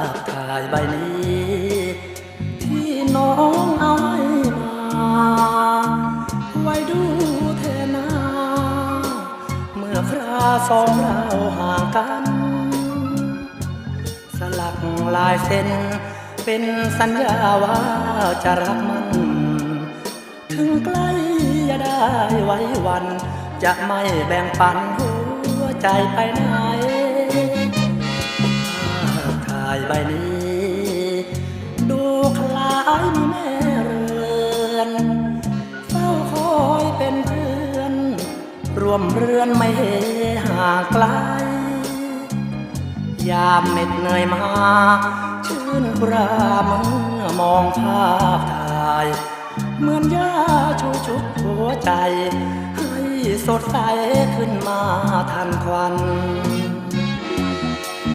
พถ่ายใบนี้ที่น้องเอาให้มาไว้ดูเทนาเมื่อคราสองเราห่างกันสลักลายเส้นเป็นสัญญาว่าจะรักมันถึงใกล้จะได้ไว้วันจะไม่แบ่งปันหัวใจไปไหนถ่ายใบนี้ดูคล้ายมีแม่เรือนเฝ้าคอยเป็นเพื่อนรวมเรือนไม่ห่างไกลยามเหน็ดเหนื่อยมาชื่นราเมื่อมองภาพถ่ายเหมือนยาชูชุบหัวใจให้สดใสขึ้นมาทันควัน